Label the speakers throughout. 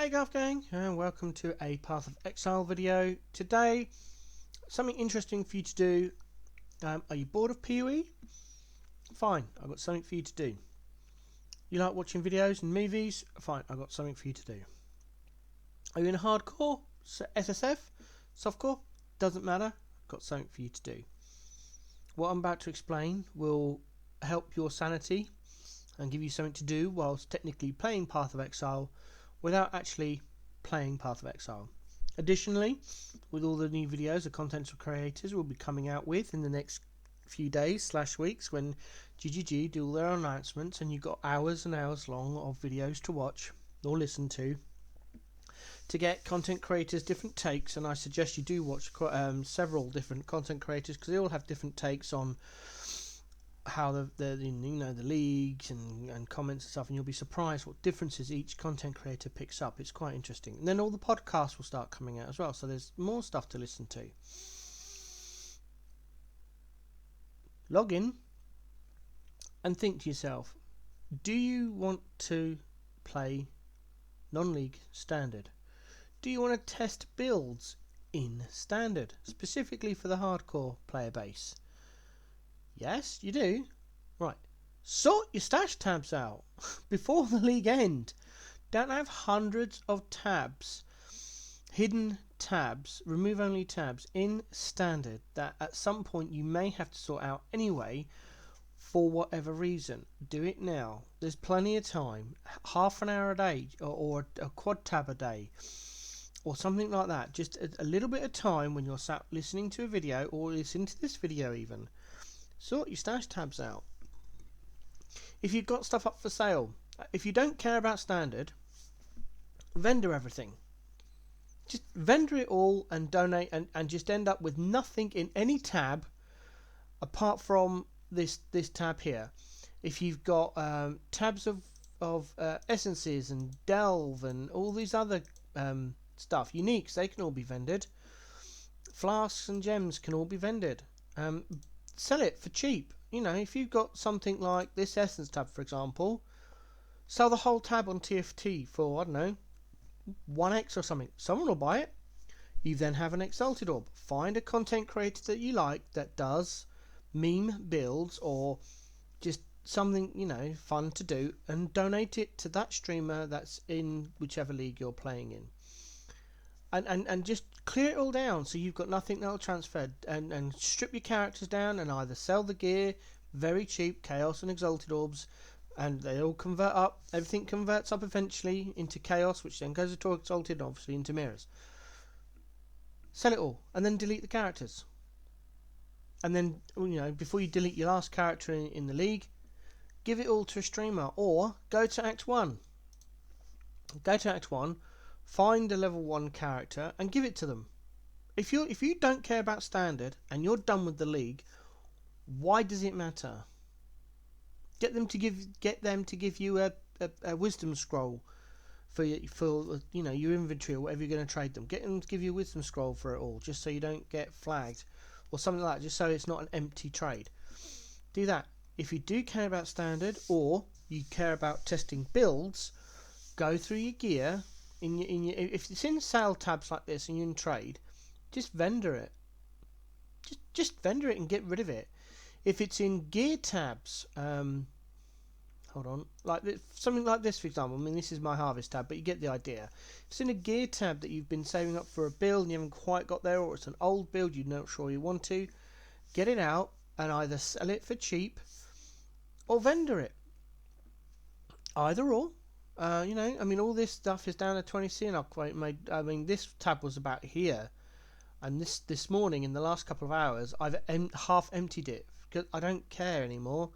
Speaker 1: Hey Golf Gang, and welcome to a Path of Exile video. Today, something interesting for you to do. Are you bored of PoE? Fine, I've got something for you to do. You like watching videos and movies? Fine, I've got something for you to do. Are you in hardcore? SSF? Softcore? Doesn't matter, I've got something for you to do. What I'm about to explain will help your sanity and give you something to do whilst technically playing Path of Exile without actually playing Path of Exile. Additionally, with all the new videos the content creators will be coming out with in the next few days / weeks when GGG do all their announcements, and you've got hours and hours long of videos to watch or listen to get content creators different takes. And I suggest you do watch several different content creators, because they all have different takes on how the leagues and comments and stuff, and you'll be surprised what differences each content creator picks up. It's quite interesting. And then all the podcasts will start coming out as well, so there's more stuff to listen to. Log in and think to yourself, do you want to play non-league standard? Do you want to test builds in standard, specifically for the hardcore player base? Yes, you do. Right. Sort your stash tabs out before the league end. Don't have hundreds of tabs, hidden tabs, remove only tabs in standard that at some point you may have to sort out anyway for whatever reason. Do it now. There's plenty of time. Half an hour a day, or a quad tab a day, or something like that. Just a little bit of time when you're sat listening to a video, or listening to this video even. Sort your stash tabs out. If you've got stuff up for sale, if you don't care about standard, vendor everything. Just vendor it all and donate, and just end up with nothing in any tab apart from this tab here. If you've got tabs of essences and delve and all these other stuff, uniques, they can all be vended. Flasks and gems can all be vended. Sell it for cheap. You know, if you've got something like this essence tab, for example, sell the whole tab on TFT for, I don't know, 1x or something. Someone will buy it. You then have an exalted orb. Find a content creator that you like that does meme builds or just something, you know, fun to do, and donate it to that streamer that's in whichever league you're playing in. And just clear it all down so you've got nothing that'll transfer, and strip your characters down and either sell the gear very cheap, chaos and exalted orbs, and they all convert up. Everything converts up eventually into chaos, which then goes to exalted, obviously into mirrors. Sell it all and then delete the characters. And then, you know, before you delete your last character in the league, give it all to a streamer, or go to Act 1. Go to Act 1. Find a level 1 character and give it to them. If you don't care about standard and you're done with the league, why does it matter? Get them to give you a wisdom scroll for you know, your inventory or whatever you're going to trade them. Get them to give you a wisdom scroll for it all, just so you don't get flagged or something like that, just so it's not an empty trade. Do that. If you do care about standard, or you care about testing builds, go through your gear. If it's in sale tabs like this and you're in trade, just vendor it. Just vendor it and get rid of it. If it's in gear tabs, hold on, like something like this, for example. I mean, this is my harvest tab, but you get the idea. If it's in a gear tab that you've been saving up for a build and you haven't quite got there, or it's an old build you're not sure you want to, get it out and either sell it for cheap or vendor it. Either or. You know, I mean, all this stuff is down to 20C, and I mean, this tab was about here, and this morning, in the last couple of hours, I've half emptied it because I don't care anymore.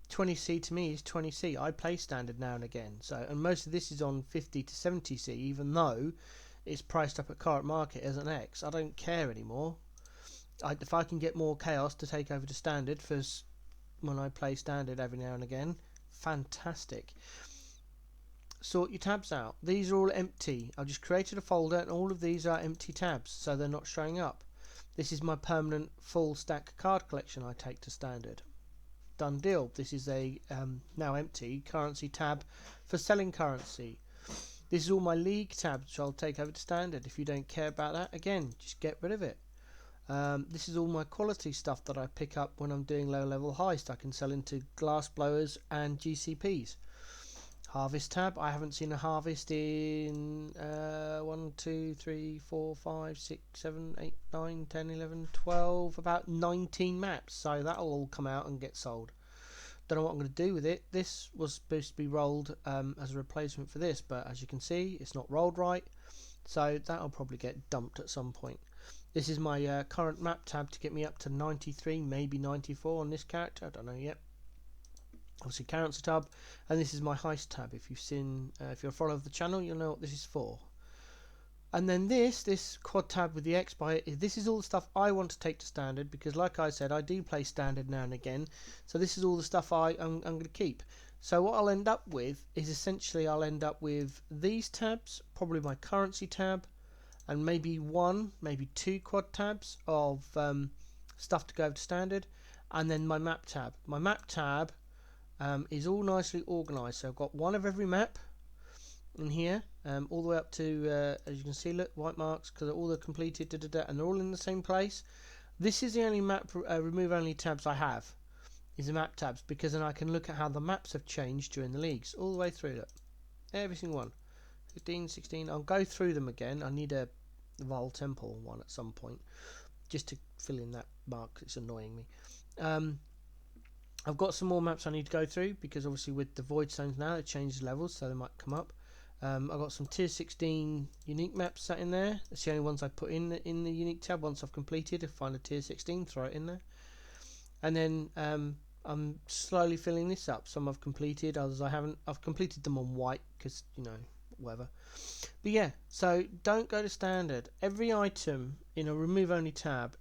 Speaker 1: 20C to me is 20C. I play standard now and again, so, and most of this is on 50 to 70C, even though it's priced up at current market as an X. I don't care anymore. If I can get more chaos to take over to standard for when I play standard every now and again, fantastic. Sort your tabs out. These are all empty. I've just created a folder and all of these are empty tabs, so they're not showing up. This is my permanent full stack card collection I take to standard. Done deal. This is a now empty currency tab for selling currency. This is all my league tabs, which I'll take over to standard. If you don't care about that, again, just get rid of it. This is all my quality stuff that I pick up when I'm doing low level heist. I can sell into glass blowers and GCPs. Harvest tab, I haven't seen a harvest in 1, 2, 3, 4, 5, 6, 7, 8, 9, 10, 11, 12, about 19 maps. So that'll all come out and get sold. Don't know what I'm going to do with it. This was supposed to be rolled as a replacement for this, but as you can see, it's not rolled right. So that'll probably get dumped at some point. This is my current map tab to get me up to 93, maybe 94 on this character. I don't know yet. Obviously, character tab, and this is my heist tab. If you've seen, if you're a follower of the channel, you'll know what this is for. And then this quad tab with the X by it, this is all the stuff I want to take to standard, because like I said, I do play standard now and again. So this is all the stuff I'm going to keep. So what I'll end up with is essentially I'll end up with these tabs, probably my currency tab, and maybe one, maybe two quad tabs of stuff to go over to standard, and then my map tab. My map tab is all nicely organised. So I've got one of every map in here, all the way up to, as you can see, look, white marks, because all the completed, and they're all in the same place. This is the only map remove only tabs I have, is the map tabs, because then I can look at how the maps have changed during the leagues, all the way through. Look, every single one. 15, 16, I'll go through them again. I need a Vol Temple one at some point, just to fill in that mark, it's annoying me. I've got some more maps I need to go through, because obviously with the Void Stones now, it changes levels, so they might come up. I've got some tier 16 unique maps sat in there. It's the only ones I put in the unique tab. Once I've completed, I find a tier 16, throw it in there. And then I'm slowly filling this up. Some I've completed, others I haven't. I've completed them on white, because, you know, whatever. But yeah, so don't go to standard. Every item in a remove only tab,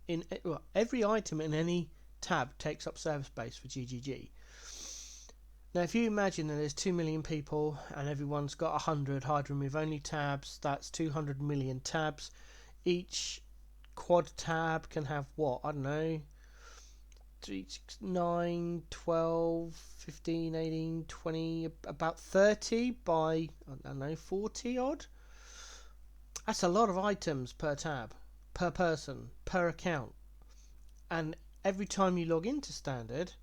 Speaker 1: every item in any tab takes up server space for GGG. Now if you imagine that there's 2 million people and everyone's got 100 hide remove only tabs, that's 200 million tabs. Each quad tab can have what, I don't know, 3, 6, 9, 12, 15, 18, 20, about 30 by, I don't know, 40 odd. That's a lot of items per tab, per person, per account. And every time you log into standard,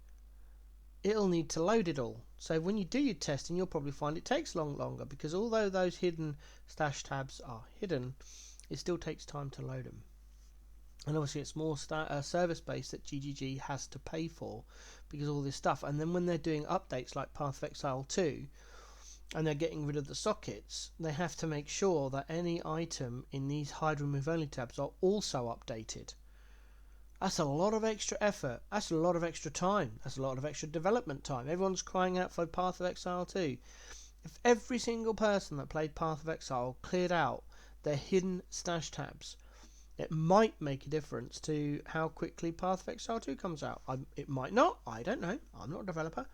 Speaker 1: it'll need to load it all. So when you do your testing, you'll probably find it takes longer, because although those hidden stash tabs are hidden, it still takes time to load them. And obviously it's more server space that GGG has to pay for, because all this stuff. And then when they're doing updates like Path of Exile 2, and they're getting rid of the sockets, they have to make sure that any item in these hide remove only tabs are also updated. That's a lot of extra effort. That's a lot of extra time. That's a lot of extra development time. Everyone's crying out for Path of Exile 2. If every single person that played Path of Exile cleared out their hidden stash tabs, it might make a difference to how quickly Path of Exile 2 comes out. It might not. I don't know. I'm not a developer.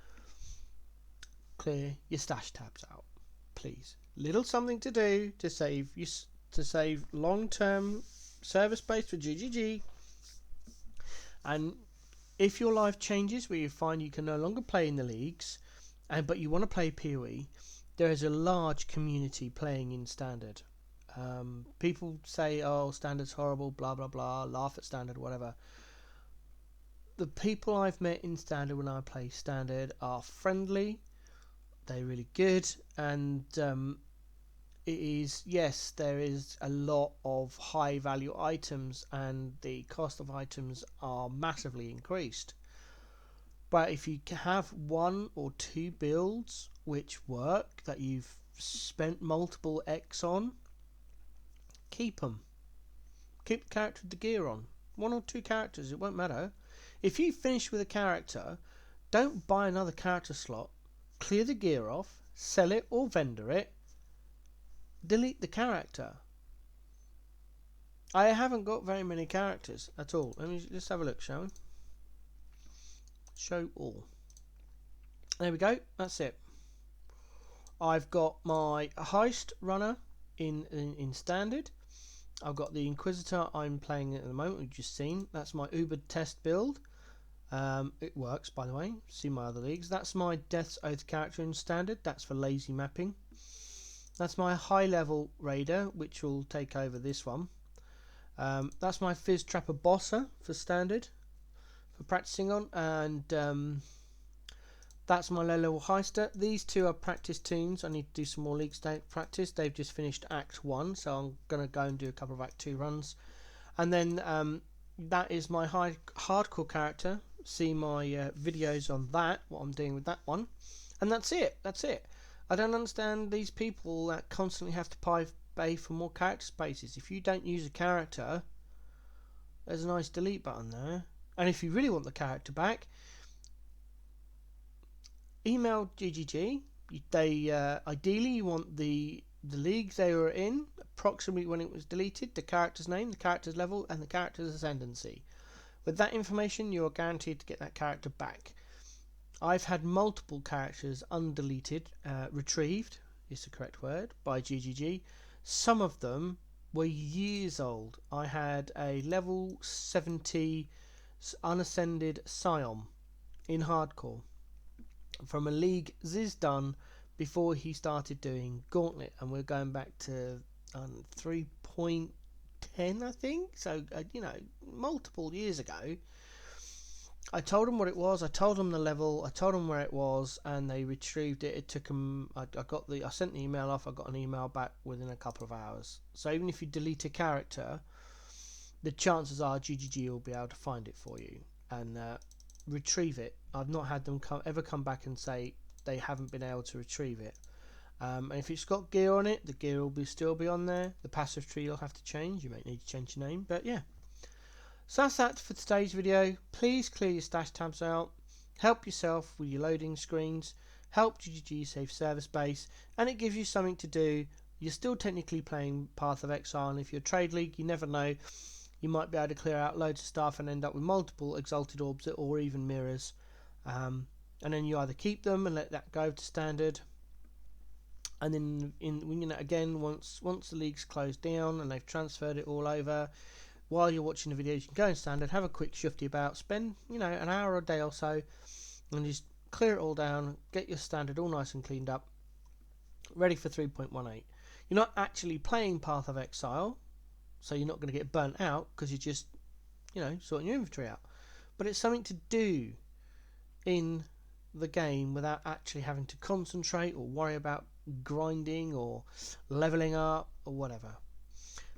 Speaker 1: Clear your stash tabs out, please. Little something to do to save long-term server space for GGG. And if your life changes where you find you can no longer play in the leagues, but you want to play PoE, there is a large community playing in standard. People say, oh, standard's horrible, blah blah blah, laugh at standard, whatever. The people I've met in standard when I play standard are friendly, they're really good, and it is, yes, there is a lot of high value items and the cost of items are massively increased. But if you have one or two builds which work, that you've spent multiple X on, keep them. Keep the character with the gear on. One or two characters, it won't matter. If you finish with a character, don't buy another character slot, clear the gear off, sell it or vendor it, delete the character. I haven't got very many characters at all. Let's have a look, shall we? Show all. There we go. That's it. I've got my heist runner in standard. I've got the Inquisitor I'm playing at the moment. We've just seen. That's my Uber test build. It works, by the way. See my other leagues. That's my Death's Oath character in standard. That's for lazy mapping. That's my high level raider, which will take over this one. That's my Fizz Trapper Bossa for standard, for practicing on, and that's my low level heister. These two are practice tunes. I need to do some more league state practice. They've just finished Act 1, so I'm going to go and do a couple of Act 2 runs. And then that is my hardcore character. See my videos on that, what I'm doing with that one. And that's it. I don't understand these people that constantly have to pay for more character spaces. If you don't use a character, there's a nice delete button there. And if you really want the character back, email GGG. They ideally you want the league they were in, approximately when it was deleted, the character's name, the character's level, and the character's ascendancy. With that information, you are guaranteed to get that character back. I've had multiple characters undeleted, retrieved is the correct word, by GGG. Some of them were years old. I had a level 70 unascended Scion in hardcore from a league Ziz done before he started doing Gauntlet, and we're going back to 3.10, I think. So multiple years ago. I told them what it was. I told them the level. I told them where it was, and they retrieved it. It took them. I sent the email off. I got an email back within a couple of hours. So even if you delete a character, the chances are GGG will be able to find it for you and retrieve it. I've not had them ever come back and say they haven't been able to retrieve it. And if it's got gear on it, the gear will still be on there. The passive tree you'll have to change. You might need to change your name, but yeah. So that's that for today's video. Please clear your stash tabs out. Help yourself with your loading screens. Help GGG save server space, and it gives you something to do. You're still technically playing Path of Exile, and if you're Trade League, you never know. You might be able to clear out loads of stuff and end up with multiple Exalted Orbs or even mirrors. And then you either keep them and let that go to standard. And then, again, once the league's closed down and they've transferred it all over, while you're watching the videos, you can go in standard, have a quick shifty about, spend an hour or a day or so, and just clear it all down, get your standard all nice and cleaned up, ready for 3.18. You're not actually playing Path of Exile, so you're not going to get burnt out because you're just sorting your inventory out, but it's something to do in the game without actually having to concentrate or worry about grinding or leveling up or whatever.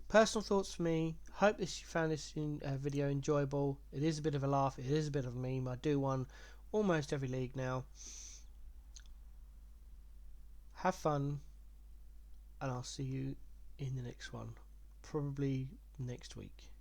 Speaker 1: Personal thoughts for me. Hope you found this video enjoyable. It is a bit of a laugh, it is a bit of a meme. I do one almost every league now. Have fun, and I'll see you in the next one, probably next week.